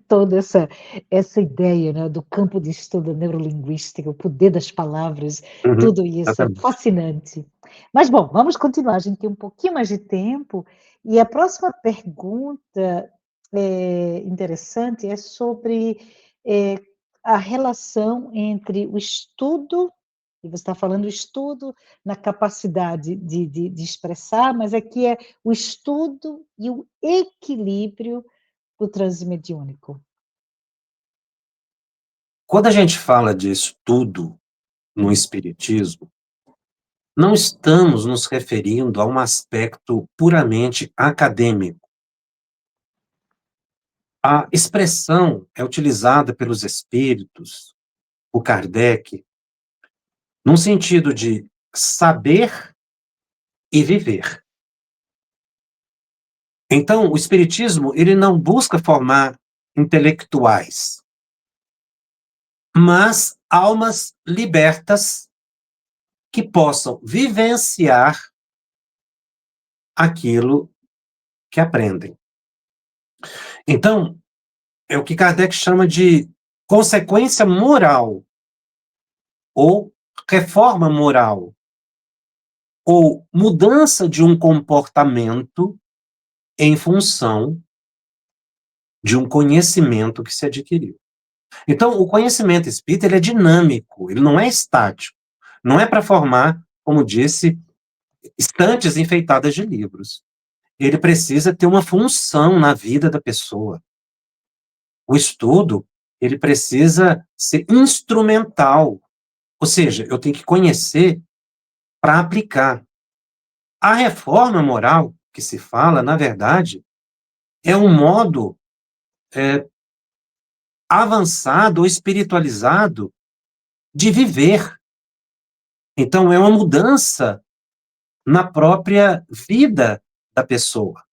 Speaker 1: toda essa ideia, né, do campo de estudo da neurolinguística, o poder das palavras,
Speaker 2: Uhum,
Speaker 1: tudo isso, é
Speaker 2: exatamente.
Speaker 1: fascinante. Mas bom, vamos continuar, a gente tem um pouquinho mais de tempo, e a próxima pergunta, interessante é sobre, eh, a relação entre o estudo, e você está falando o estudo na capacidade de expressar, mas aqui é o estudo e o equilíbrio do transe mediúnico.
Speaker 2: Quando a gente fala de estudo no espiritismo, não estamos nos referindo a um aspecto puramente acadêmico. A expressão é utilizada pelos espíritos, por Kardec, num sentido de saber e viver. Então, o espiritismo, ele não busca formar intelectuais, mas almas libertas que possam vivenciar aquilo que aprendem. Então, é o que Kardec chama de consequência moral ou reforma moral, ou mudança de um comportamento em função de um conhecimento que se adquiriu. Então, o conhecimento espírita, ele é dinâmico, ele não é estático. Não é para formar, como disse, estantes enfeitadas de livros. Ele precisa ter uma função na vida da pessoa. O estudo, ele precisa ser instrumental, ou seja, eu tenho que conhecer para aplicar. A reforma moral que se fala, na verdade, é um modo avançado ou espiritualizado de viver. Então, é uma mudança na própria vida da pessoa.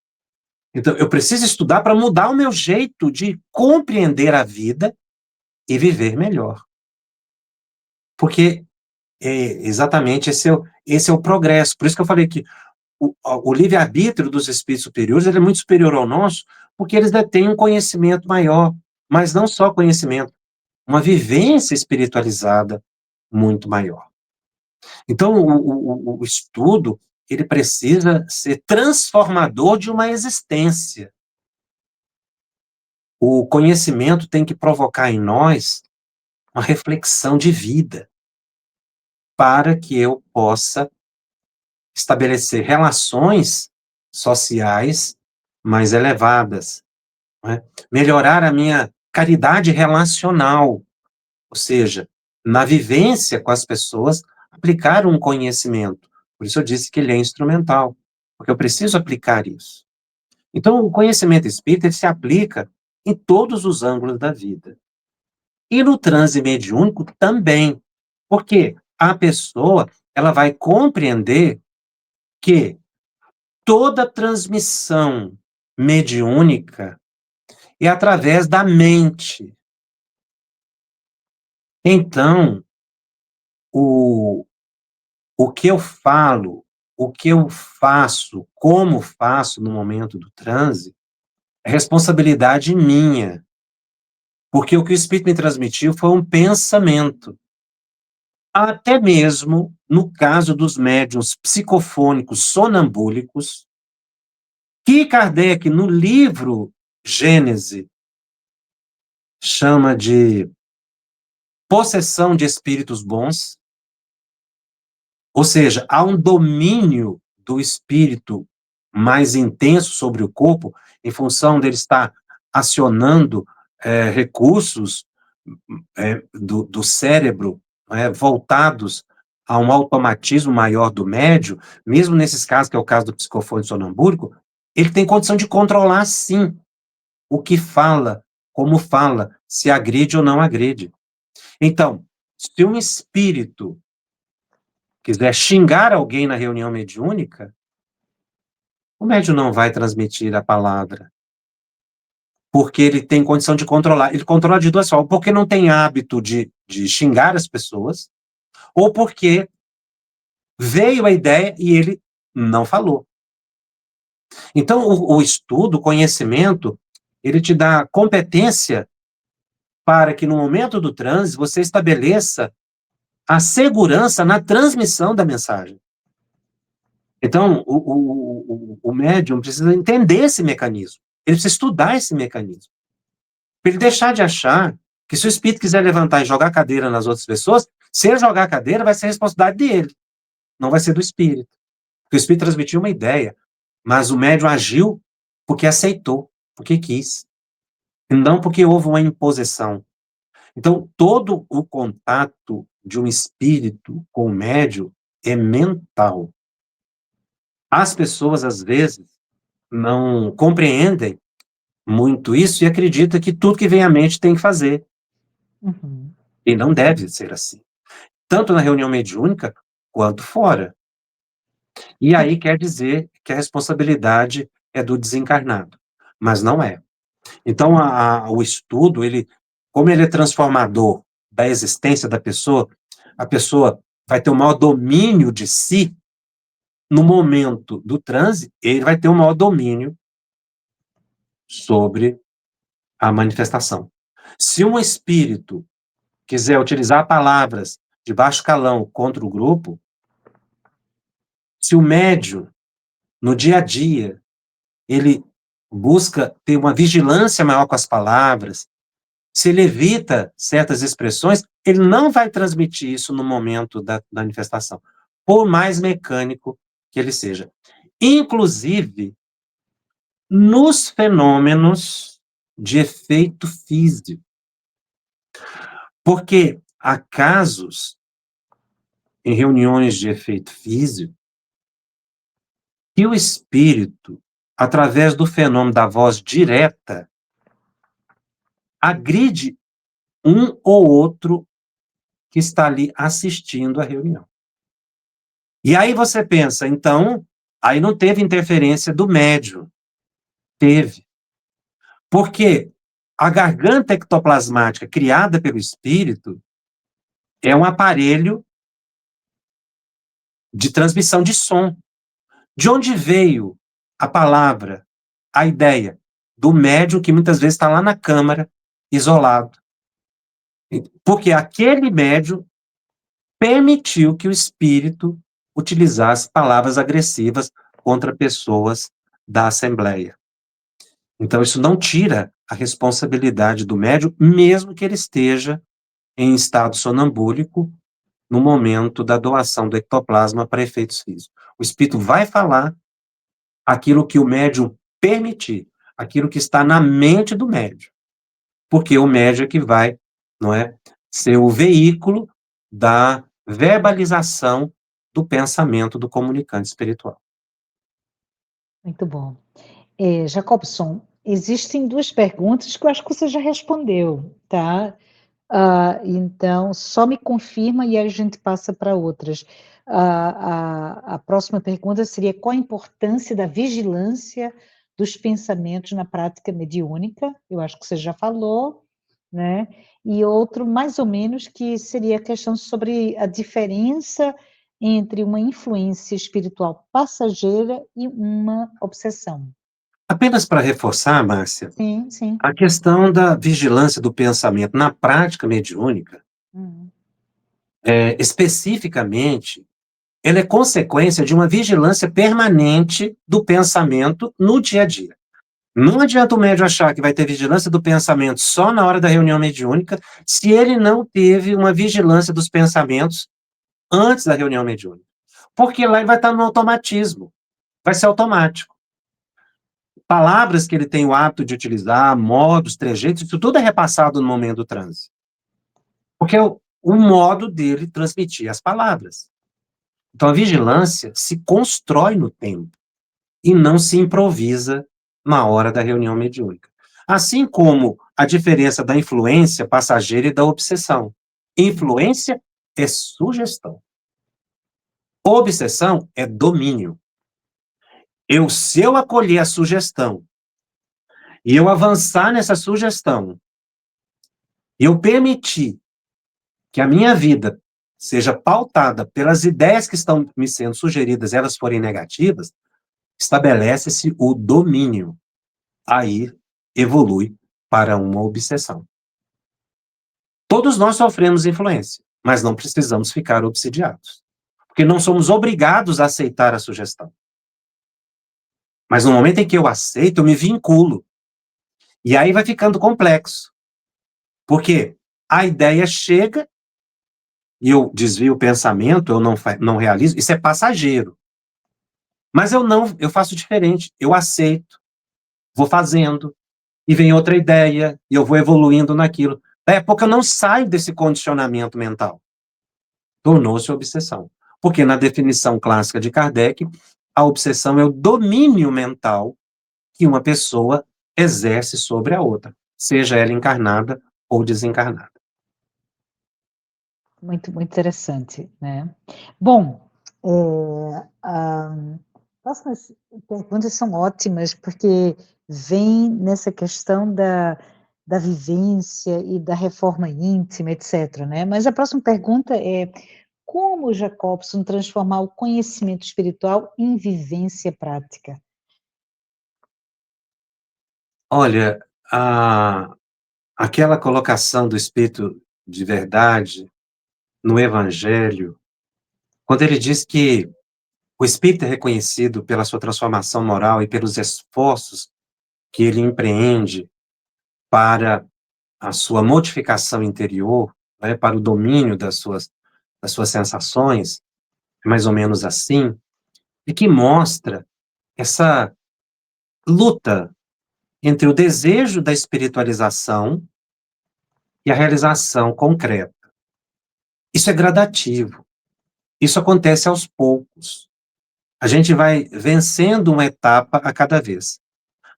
Speaker 2: Então, eu preciso estudar para mudar o meu jeito de compreender a vida e viver melhor. Porque exatamente esse é o progresso. Por isso que eu falei que o livre-arbítrio dos espíritos superiores ele é muito superior ao nosso, porque eles detêm um conhecimento maior, mas não só conhecimento, uma vivência espiritualizada muito maior. Então, o estudo, ele precisa ser transformador de uma existência. O conhecimento tem que provocar em nós uma reflexão de vida, para que eu possa estabelecer relações sociais mais elevadas, né? Melhorar a minha caridade relacional, ou seja, na vivência com as pessoas, aplicar um conhecimento. Por isso eu disse que ele é instrumental, porque eu preciso aplicar isso. Então, o conhecimento espírita ele se aplica em todos os ângulos da vida. E no transe mediúnico também, porque a pessoa ela vai compreender que toda transmissão mediúnica é através da mente. Então, o, o que eu falo, o que eu faço, como faço no momento do transe, é responsabilidade minha. Porque o que o Espírito me transmitiu foi um pensamento. Até mesmo no caso dos médiuns psicofônicos sonambúlicos, que Kardec, no livro Gênese, chama de possessão de espíritos bons, ou seja, há um domínio do espírito mais intenso sobre o corpo, em função dele estar acionando recursos do cérebro voltados a um automatismo maior do médio, mesmo nesses casos, que é o caso do psicofone sonambúlico, ele tem condição de controlar, sim, o que fala, como fala, se agride ou não agride. Então, se um espírito quiser xingar alguém na reunião mediúnica, o médium não vai transmitir a palavra, porque ele tem condição de controlar. Ele controla de duas formas, porque não tem hábito de xingar as pessoas, ou porque veio a ideia e ele não falou. Então, o estudo, o conhecimento, ele te dá competência para que no momento do transe você estabeleça a segurança na transmissão da mensagem. Então, o médium precisa entender esse mecanismo. Ele precisa estudar esse mecanismo. Para ele deixar de achar que se o espírito quiser levantar e jogar a cadeira nas outras pessoas, se ele jogar a cadeira, vai ser responsabilidade dele, não vai ser do espírito. Porque o espírito transmitiu uma ideia, mas o médium agiu porque aceitou, porque quis, e não porque houve uma imposição. Então, todo o contato de um espírito com o médium é mental. As pessoas, às vezes, não compreendem muito isso e acreditam que tudo que vem à mente tem que fazer.
Speaker 1: Uhum.
Speaker 2: E não deve ser assim. Tanto na reunião mediúnica, quanto fora. E aí quer dizer que a responsabilidade é do desencarnado. Mas não é. Então, o estudo, como ele é transformador da existência da pessoa, a pessoa vai ter o maior domínio de si. No momento do transe, ele vai ter o maior domínio sobre a manifestação. Se um espírito quiser utilizar palavras de baixo calão contra o grupo, se o médium, no dia a dia, ele busca ter uma vigilância maior com as palavras, se ele evita certas expressões, ele não vai transmitir isso no momento da manifestação, por mais mecânico que ele seja. Inclusive, nos fenômenos de efeito físico. Porque há casos, em reuniões de efeito físico, que o espírito, através do fenômeno da voz direta, agride um ou outro que está ali assistindo à reunião. E aí você pensa, então, aí não teve interferência do médium. Teve. Porque a garganta ectoplasmática criada pelo espírito é um aparelho de transmissão de som. De onde veio a palavra, a ideia do médium que muitas vezes está lá na câmara, isolado? Porque aquele médium permitiu que o espírito utilizasse palavras agressivas contra pessoas da Assembleia. Então, isso não tira a responsabilidade do médium, mesmo que ele esteja em estado sonambúlico no momento da doação do ectoplasma para efeitos físicos. O espírito vai falar aquilo que o médium permitir, aquilo que está na mente do médium, porque o médium é que vai, não é, ser o veículo da verbalização do pensamento do comunicante espiritual.
Speaker 1: Muito bom. Jacobson, existem 2 perguntas que eu acho que você já respondeu, tá? Então, só me confirma e aí a gente passa para outras. A próxima pergunta seria: qual a importância da vigilância dos pensamentos na prática mediúnica? Eu acho que você já falou, né? E outro, mais ou menos, que seria a questão sobre a diferença entre uma influência espiritual passageira e uma obsessão.
Speaker 2: Apenas para reforçar, Márcia,
Speaker 1: Sim, sim.
Speaker 2: a questão da vigilância do pensamento na prática mediúnica,
Speaker 1: Uhum.
Speaker 2: especificamente, ela é consequência de uma vigilância permanente do pensamento no dia a dia. Não adianta o médium achar que vai ter vigilância do pensamento só na hora da reunião mediúnica, se ele não teve uma vigilância dos pensamentos antes da reunião mediúnica. Porque lá ele vai estar no automatismo, vai ser automático. Palavras que ele tem o hábito de utilizar, modos, trejeitos, isso tudo é repassado no momento do transe. Porque é o modo dele transmitir as palavras. Então a vigilância se constrói no tempo e não se improvisa na hora da reunião mediúnica. Assim como a diferença da influência passageira e da obsessão. Influência é sugestão. Obsessão é domínio. Se eu acolher a sugestão e eu avançar nessa sugestão, e eu permitir que a minha vida seja pautada pelas ideias que estão me sendo sugeridas, elas forem negativas, estabelece-se o domínio. Aí evolui para uma obsessão. Todos nós sofremos influência, mas não precisamos ficar obsidiados, porque não somos obrigados a aceitar a sugestão. Mas no momento em que eu aceito, eu me vinculo. E aí vai ficando complexo. Porque a ideia chega e eu desvio o pensamento, eu não realizo, isso é passageiro. Mas eu faço diferente, eu aceito, vou fazendo, e vem outra ideia, e eu vou evoluindo naquilo. Daí a pouco eu não saio desse condicionamento mental. Tornou-se obsessão. Porque na definição clássica de Kardec, a obsessão é o domínio mental que uma pessoa exerce sobre a outra, seja ela encarnada ou desencarnada.
Speaker 1: Muito, muito interessante, né? Bom, próximas perguntas são ótimas, porque vem nessa questão da vivência e da reforma íntima, etc., né? Mas a próxima pergunta é: como Jacobson transformar o conhecimento espiritual em vivência prática?
Speaker 2: Olha, aquela colocação do Espírito de verdade no Evangelho, quando ele diz que o Espírito é reconhecido pela sua transformação moral e pelos esforços que ele empreende para a sua modificação interior, né, para o domínio das suas sensações, é mais ou menos assim, e que mostra essa luta entre o desejo da espiritualização e a realização concreta. Isso é gradativo, isso acontece aos poucos. A gente vai vencendo uma etapa a cada vez.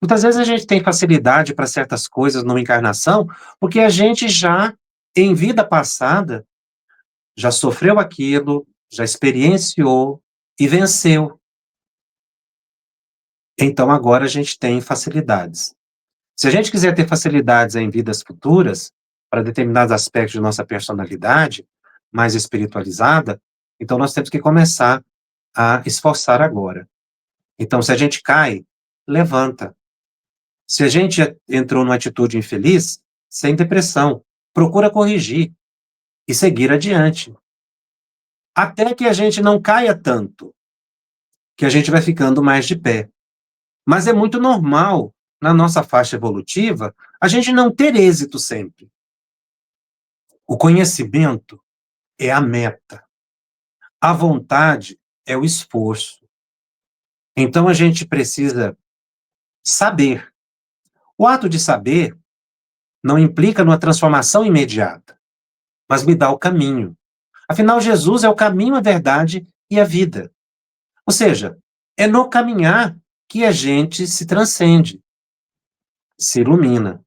Speaker 2: Muitas vezes a gente tem facilidade para certas coisas numa encarnação, porque a gente já, em vida passada, já sofreu aquilo, já experienciou e venceu. Então agora a gente tem facilidades. Se a gente quiser ter facilidades em vidas futuras, para determinados aspectos de nossa personalidade, mais espiritualizada, então nós temos que começar a esforçar agora. Então, se a gente cai, levanta. Se a gente entrou numa atitude infeliz, sem depressão, procura corrigir e seguir adiante. Até que a gente não caia tanto, que a gente vai ficando mais de pé. Mas é muito normal, na nossa faixa evolutiva, a gente não ter êxito sempre. O conhecimento é a meta. A vontade é o esforço. Então a gente precisa saber. O ato de saber não implica numa transformação imediata, mas me dá o caminho. Afinal, Jesus é o caminho, a verdade e a vida. Ou seja, é no caminhar que a gente se transcende, se ilumina.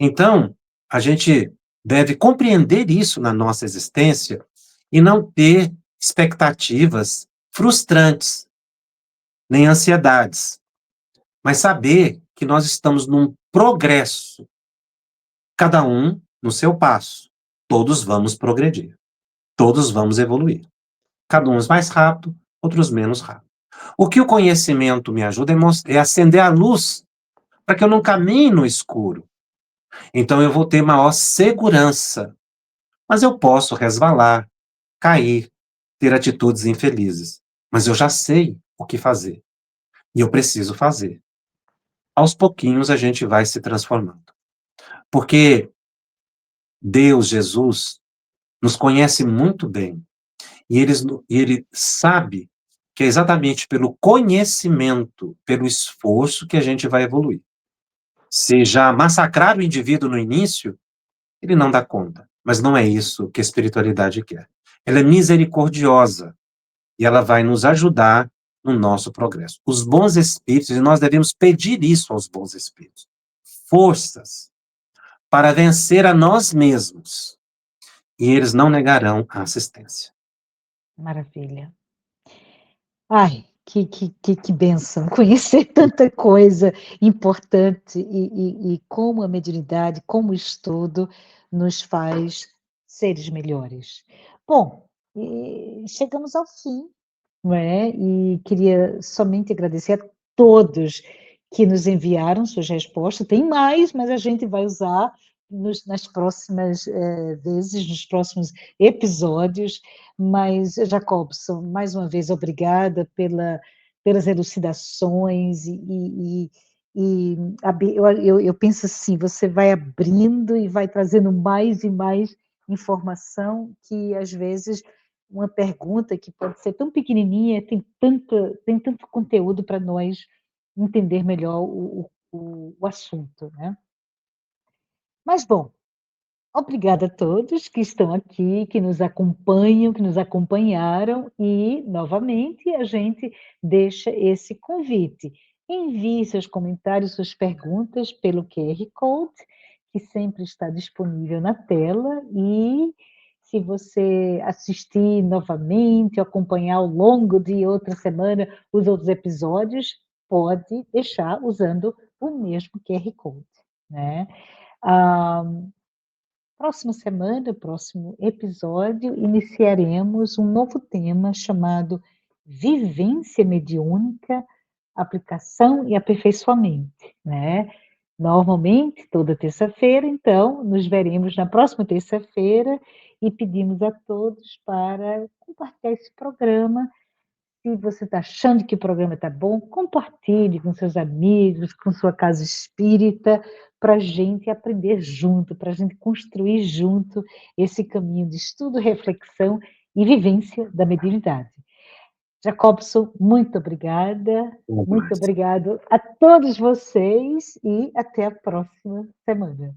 Speaker 2: Então, a gente deve compreender isso na nossa existência e não ter expectativas frustrantes, nem ansiedades, mas saber que nós estamos num progresso, cada um no seu passo. Todos vamos progredir, todos vamos evoluir. Cada uns mais rápido, outros menos rápido. O que o conhecimento me ajuda é acender a luz para que eu não caminhe no escuro. Então eu vou ter maior segurança, mas eu posso resvalar, cair, ter atitudes infelizes. Mas eu já sei o que fazer e eu preciso fazer. Aos pouquinhos a gente vai se transformando. Porque Deus, Jesus, nos conhece muito bem e ele sabe que é exatamente pelo conhecimento, pelo esforço que a gente vai evoluir. Se já massacrar o indivíduo no início, ele não dá conta. Mas não é isso que a espiritualidade quer. Ela é misericordiosa e ela vai nos ajudar no nosso progresso. Os bons espíritos, e nós devemos pedir isso aos bons espíritos, forças para vencer a nós mesmos, e eles não negarão a assistência.
Speaker 1: Maravilha. Ai, que bênção conhecer tanta coisa importante e como a mediunidade, como o estudo nos faz seres melhores. Bom, chegamos ao fim, não é? E queria somente agradecer a todos que nos enviaram suas respostas. Tem mais, mas a gente vai usar nas próximas vezes, nos próximos episódios. Mas, Jacobson, mais uma vez, obrigada pelas elucidações eu penso assim, você vai abrindo e vai trazendo mais e mais informação que, às vezes, uma pergunta que pode ser tão pequenininha, tem tanto conteúdo para nós entender melhor o assunto, né? Mas, bom, obrigada a todos que estão aqui, que nos acompanham, que nos acompanharam e, novamente, a gente deixa esse convite. Envie seus comentários, suas perguntas pelo QR Code, que sempre está disponível na tela, e se você assistir novamente, acompanhar ao longo de outra semana os outros episódios, pode deixar usando o mesmo QR Code, né? Ah, próxima semana, próximo episódio, iniciaremos um novo tema chamado Vivência Mediúnica, Aplicação e Aperfeiçoamento, né? Normalmente, toda terça-feira, então, nos veremos na próxima terça-feira e pedimos a todos para compartilhar esse programa. Se você está achando que o programa está bom, compartilhe com seus amigos, com sua casa espírita, para a gente aprender junto, para a gente construir junto esse caminho de estudo, reflexão e vivência da mediunidade. Jacobson, muito obrigada, muito obrigado a todos vocês e até a próxima semana.